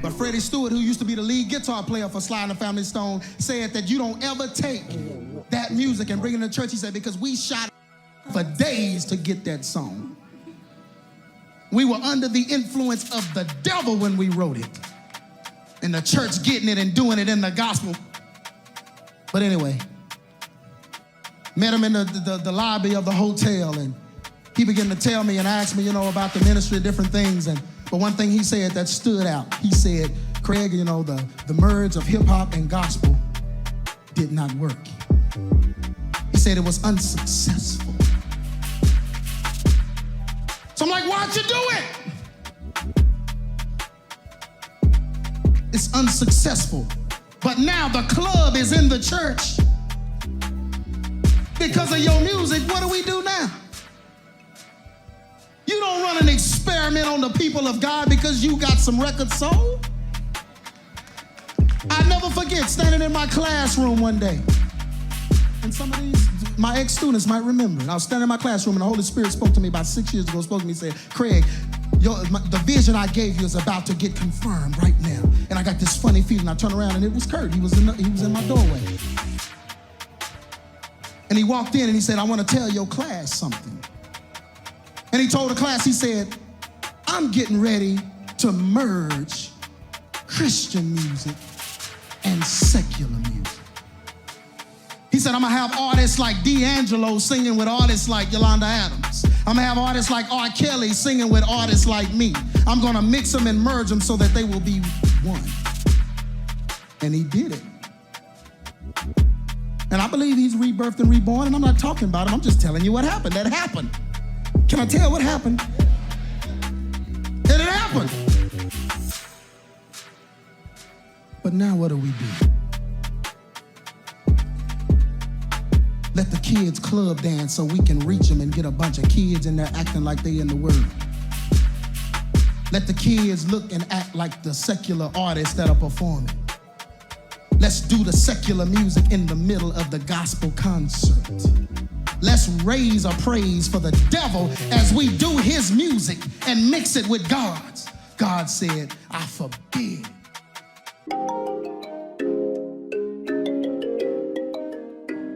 But Freddie Stewart, who used to be the lead guitar player for Sly and the Family Stone, said that you don't ever take that music and bring it to church. He said, because we shot for days to get that song. We were under the influence of the devil when we wrote it. And the church getting it and doing it in the gospel. But anyway, met him in the lobby of the hotel, and he began to tell me and ask me, about the ministry, different things. But one thing he said that stood out, he said, Craig, the merge of hip hop and gospel did not work. He said it was unsuccessful. So I'm like, why'd you do it? It's unsuccessful. But now the club is in the church. Because of your music, what do we do now? You don't run an experiment on the people of God because you got some records sold. I never forget standing in my classroom one day. And some of these, my ex-students might remember. And I was standing in my classroom and the Holy Spirit spoke to me about 6 years ago, spoke to me and said, Craig, the vision I gave you is about to get confirmed right now. And I got this funny feeling. I turned around and it was Kirk. He was in my doorway. And he walked in and he said, I want to tell your class something. And he told the class, he said, I'm getting ready to merge Christian music and secular music. He said, I'm going to have artists like D'Angelo singing with artists like Yolanda Adams. I'm going to have artists like R. Kelly singing with artists like me. I'm going to mix them and merge them so that they will be one. And he did it. And I believe he's rebirthed and reborn, and I'm not talking about him. I'm just telling you what happened. That happened. Can I tell what happened? And it happened. But now what do we do? Let the kids club dance so we can reach them and get a bunch of kids in there acting like they in the Word. Let the kids look and act like the secular artists that are performing. Let's do the secular music in the middle of the gospel concert. Let's raise a praise for the devil as we do his music and mix it with God's. God said, I forbid.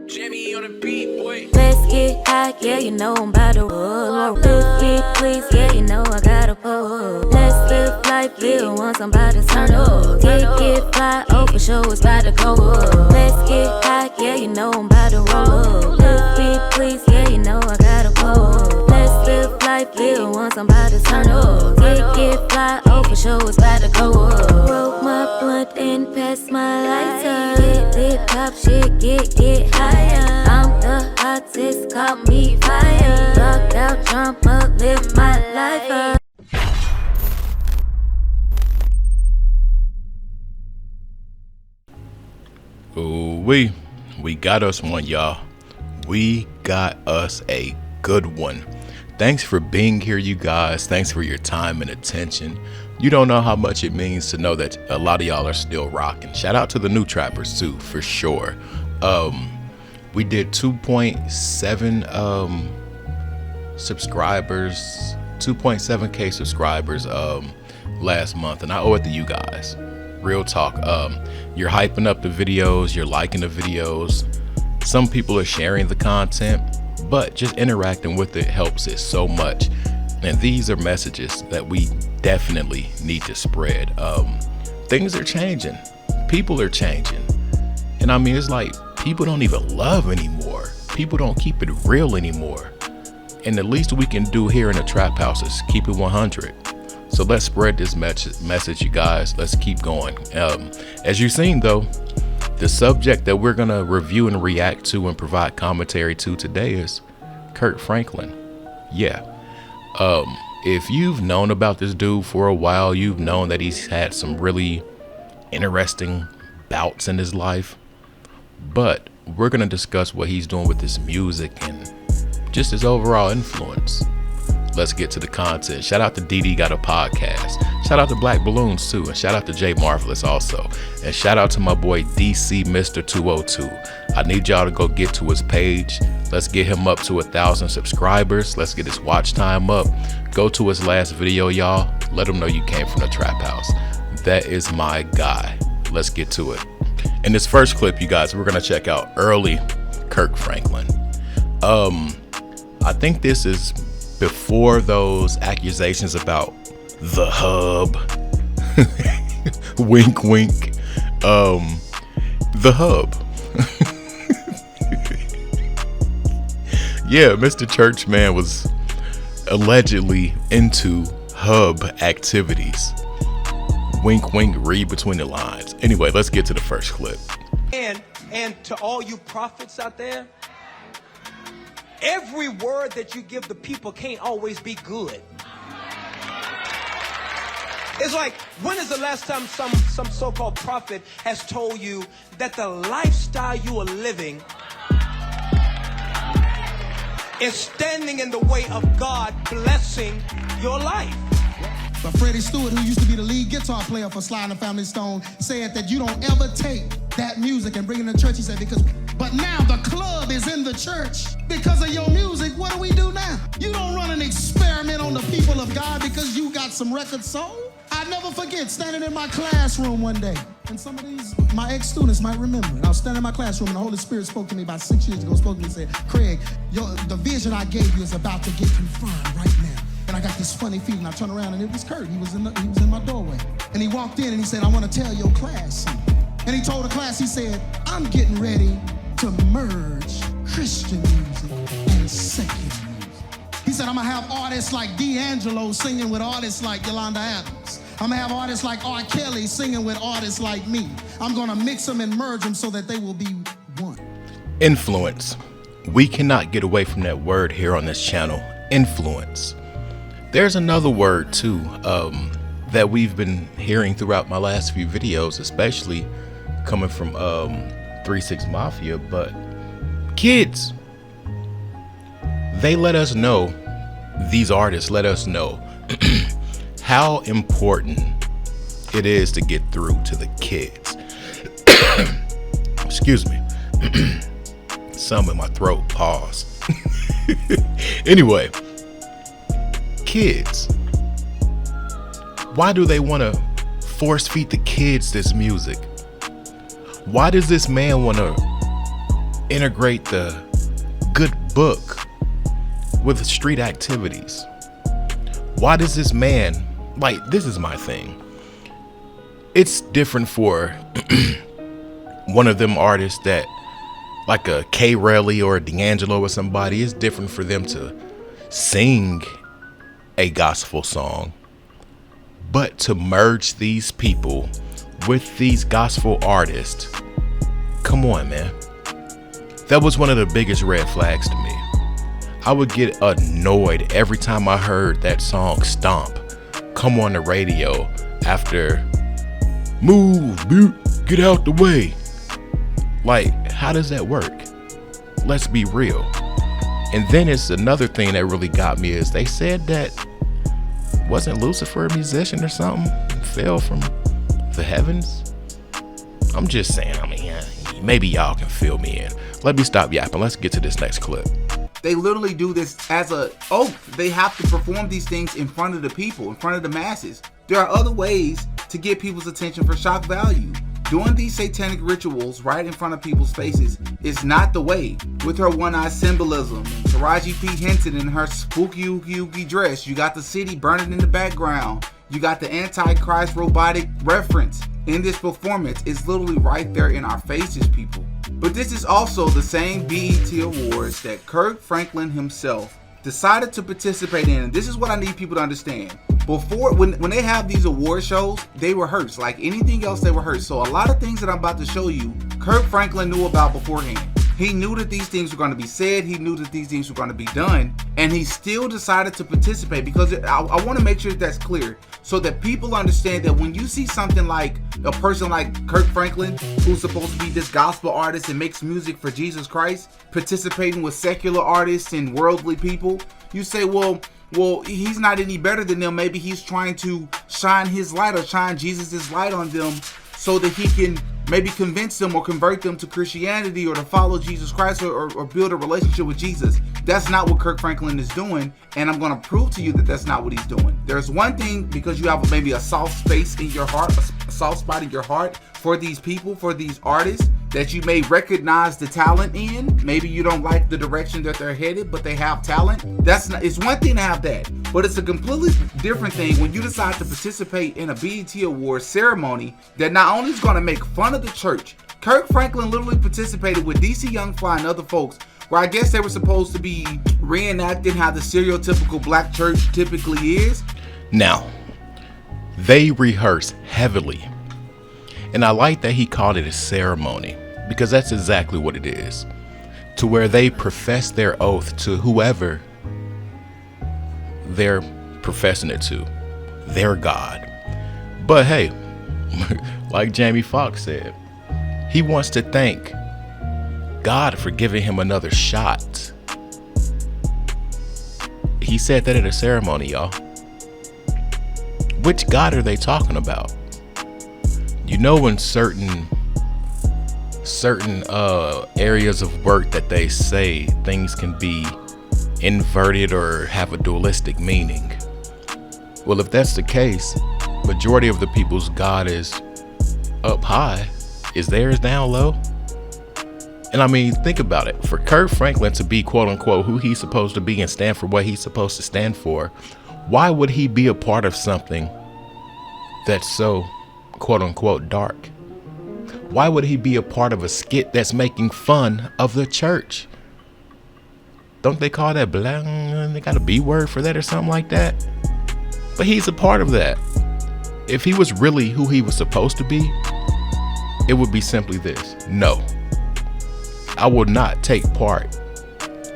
Jimmy on the beat, boy. Let's get high, yeah, I'm about to roll. Let's get please, yeah, I gotta pull. Let's live life, yeah, once I'm about to turn up. Get fly, for sure, it's about to go up. Let's get high, yeah, I'm about to roll. Let's get please, yeah, I gotta pull. Let's live life, yeah, once I'm about to turn up. Get fly, for sure, it's about to go up. Roll my blunt and pass my lighter. Get lit, pop shit, get higher. I'm the hottest, call me fire. Rock out, jump up, live my life up. Ooh, we got us one, y'all. We got us a good one. Thanks for being here, you guys. Thanks for your time and attention. You don't know how much it means to know that a lot of y'all are still rocking. Shout out to the new trappers too, for sure. We did 2.7 subscribers, 2.7K subscribers last month, and I owe it to you guys. Real talk. You're hyping up the videos, you're liking the videos. Some people are sharing the content, but just interacting with it helps it so much. And these are messages that we definitely need to spread. Things are changing. People are changing. And I mean, it's like people don't even love anymore. People don't keep it real anymore. And the least we can do here in the trap house is keep it 100. So let's spread this message, you guys. Let's keep going. As you've seen, though, the subject that we're going to review and react to and provide commentary to today is Kirk Franklin. Yeah. If you've known about this dude for a while, you've known that he's had some really interesting bouts in his life. But we're going to discuss what he's doing with his music and just his overall influence. Let's get to the content. Shout out to DD Got a Podcast. Shout out to Black Balloons too. And shout out to Jay Marvelous also. And shout out to my boy DC Mr. 202. I need y'all to go get to his page. Let's get him up to 1,000 subscribers. Let's get his watch time up. Go to his last video, y'all. Let him know you came from the trap house. That is my guy. Let's get to it. In this first clip, you guys, we're gonna check out early Kirk Franklin. I think this is before those accusations about the hub. Wink, wink. The hub. Yeah, Mr. Churchman was allegedly into hub activities. Wink, wink, read between the lines. Anyway, let's get to the first clip. And to all you prophets out there, every word that you give the people can't always be good. It's like, when is the last time some so-called prophet has told you that the lifestyle you are living is standing in the way of God blessing your life? But Freddie Stewart, who used to be the lead guitar player for Sly and the Family Stone, said that you don't ever take that music and bring it to church. He said, but now the club is in the church because of your music. What do now? You don't run an experiment on the people of God because you got some records sold. I never forget standing in my classroom one day, and some of these, my ex-students might remember it. I was standing in my classroom, and the Holy Spirit spoke to me about 6 years ago, spoke to me and said, Craig, the vision I gave you is about to get confirmed right now. And I got this funny feeling. I turned around, and it was Kirk. He was in my doorway. And he walked in, and he said, I want to tell your class something. And he told the class, he said, I'm getting ready to merge Christian music and secular music. He said, I'm going to have artists like D'Angelo singing with artists like Yolanda Adams. I'm going to have artists like R. Kelly singing with artists like me. I'm going to mix them and merge them so that they will be one. Influence. We cannot get away from that word here on this channel. Influence. There's another word too that we've been hearing throughout my last few videos, especially coming from 3-6 Mafia, but kids. They let us know, these artists let us know how important it is to get through to the kids. Excuse me. Some in my throat, pause. Anyway, kids. Why do they want to force feed the kids this music? Why does this man want to integrate the good book with street activities? Why does this man, like, this is my thing. It's different for one of them artists that, like a K. Relly or a D'Angelo or somebody, it's different for them to sing a gospel song. But to merge these people with these gospel artists, come on, man. That was one of the biggest red flags to me. I would get annoyed every time I heard that song Stomp come on the radio after Move, dude, get out the way. Like, how does that work? Let's be real. And then it's another thing that really got me is they said that wasn't Lucifer a musician or something? Fell from the heavens? I'm just saying, I mean, maybe y'all can fill me in. Let me stop yapping. Let's get to this next clip. They literally do this as a oath. They have to perform these things in front of the people, in front of the masses. There are other ways to get people's attention for shock value. Doing these satanic rituals right in front of people's faces is not the way. With her one-eye symbolism, Taraji P. Henson in her spooky oogie dress, you got the city burning in the background, you got the Antichrist robotic reference. In this performance, it's literally right there in our faces, people. But this is also the same BET Awards that Kirk Franklin himself decided to participate in. And this is what I need people to understand. Before, when they have these award shows, they rehearse. Like anything else, they rehearse. So a lot of things that I'm about to show you, Kirk Franklin knew about beforehand. He knew that these things were going to be said. He knew that these things were going to be done. And he still decided to participate because I want to make sure that's clear so that people understand that when you see something like a person like Kirk Franklin, who's supposed to be this gospel artist and makes music for Jesus Christ, participating with secular artists and worldly people, you say, well, he's not any better than them. Maybe he's trying to shine his light or shine Jesus's light on them so that he can maybe convince them or convert them to Christianity or to follow Jesus Christ or build a relationship with Jesus. That's not what Kirk Franklin is doing, and I'm going to prove to you that that's not what he's doing. There's one thing, because you have maybe a soft space in your heart, a soft spot in your heart for these people, for these artists, that you may recognize the talent in. Maybe you don't like the direction that they're headed, but they have talent. It's one thing to have that, but it's a completely different thing when you decide to participate in a BET Awards ceremony that not only is going to make fun of the church. Kirk Franklin literally participated with DC Young Fly and other folks, where I guess they were supposed to be reenacting how the stereotypical black church typically is. Now, they rehearse heavily. And I like that he called it a ceremony, because that's exactly what it is. To where they profess their oath to whoever they're professing it to, their God. But hey, like Jamie Foxx said, he wants to thank God for giving him another shot. He said that at a ceremony, y'all. Which God are they talking about? You know, in certain areas of work that they say things can be inverted or have a dualistic meaning. Well, if that's the case, majority of the people's God is up high. Is theirs down low? And I mean, think about it. For Kirk Franklin to be quote unquote who he's supposed to be and stand for what he's supposed to stand for, why would he be a part of something that's so quote unquote dark? Why would he be a part of a skit that's making fun of the church? Don't they call that blah? They got a B word for that or something like that? But he's a part of that. If he was really who he was supposed to be, it would be simply this: no, I will not take part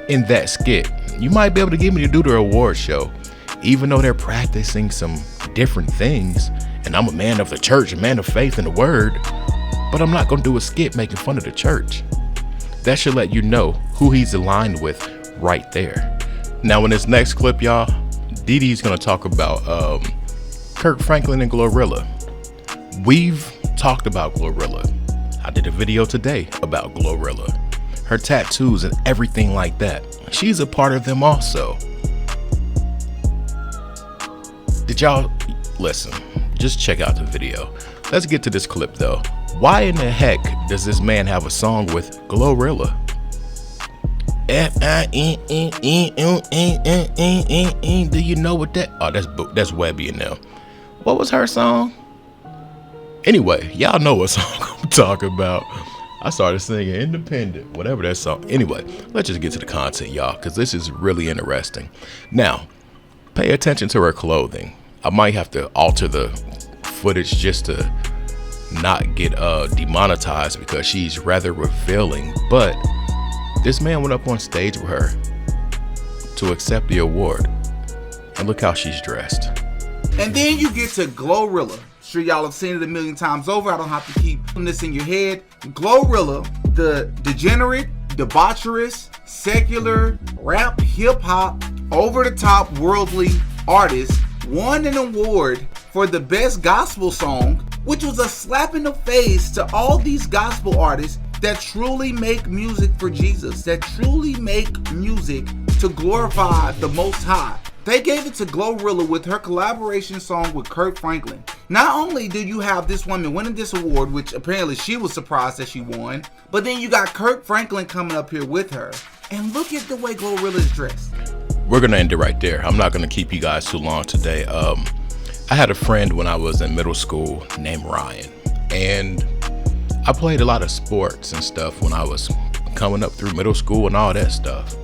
in that skit. You might be able to get me to do the award show, even though they're practicing some different things, and I'm a man of the church, a man of faith in the word, but I'm not gonna do a skit making fun of the church. That should let you know who he's aligned with right there. Now in this next clip, y'all, Dee Dee's gonna talk about Kirk Franklin and Glorilla. We've talked about Glorilla. I did a video today about Glorilla, her tattoos and everything like that. She's a part of them also. Did y'all listen? Just check out the video. Let's get to this clip though. Why in the heck does this man have a song with Glorilla? Do you know what that? Oh, that's Webby and them. What was her song? Anyway, y'all know what song I'm talking about. I started singing Independent, whatever that song. Anyway, let's just get to the content, y'all, because this is really interesting. Now, pay attention to her clothing. I might have to alter the footage just to not get demonetized because she's rather revealing. But this man went up on stage with her to accept the award, and look how she's dressed. And then you get to Glorilla. Sure, y'all have seen it a million times over. I don't have to keep putting this in your head. Glorilla, the degenerate, debaucherous, secular, rap, hip-hop, over-the-top, worldly artist, won an award for the best gospel song, which was a slap in the face to all these gospel artists that truly make music for Jesus, that truly make music to glorify the Most High. They gave it to Glorilla with her collaboration song with Kirk Franklin. Not only did you have this woman winning this award, which apparently she was surprised that she won, but then you got Kirk Franklin coming up here with her. And look at the way Glorilla is dressed. We're gonna end it right there. I'm not gonna keep you guys too long today. I had a friend when I was in middle school named Ryan, and I played a lot of sports and stuff when I was coming up through middle school and all that stuff.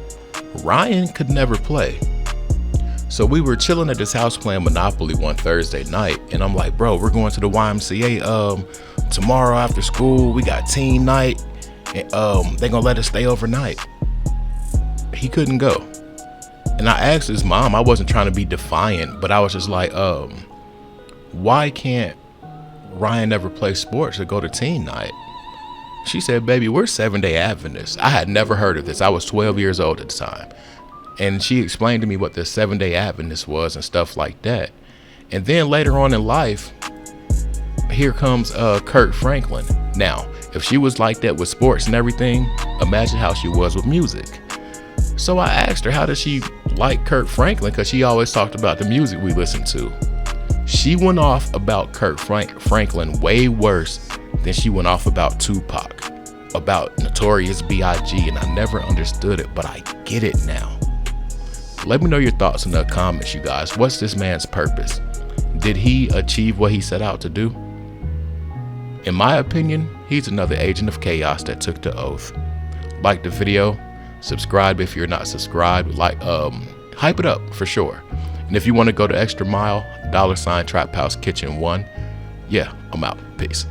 Ryan could never play. So we were chilling at his house playing Monopoly one Thursday night, and I'm like, bro, we're going to the YMCA tomorrow after school. We got teen night, and they gonna let us stay overnight. He couldn't go. And I asked his mom, I wasn't trying to be defiant, but I was just like, why can't Ryan never play sports or go to teen night? She said, baby, we're 7-Day Adventists. I had never heard of this. I was 12 years old at the time. And she explained to me what the 7-Day Adventist was and stuff like that. And then later on in life, here comes Kirk Franklin. Now, if she was like that with sports and everything, imagine how she was with music. So I asked her, how does she like Kirk Franklin? Because she always talked about the music we listened to. She went off about Kirk Franklin way worse than she went off about Tupac, about Notorious B.I.G., and I never understood it, but I get it now. Let me know your thoughts in the comments, you guys. What's this man's purpose? Did he achieve what he set out to do? In my opinion, he's another agent of chaos that took the oath. Like the video, subscribe if you're not subscribed, hype it up for sure. And if you want to go the extra mile, $Trap House Kitchen 1. Yeah, I'm out. Peace.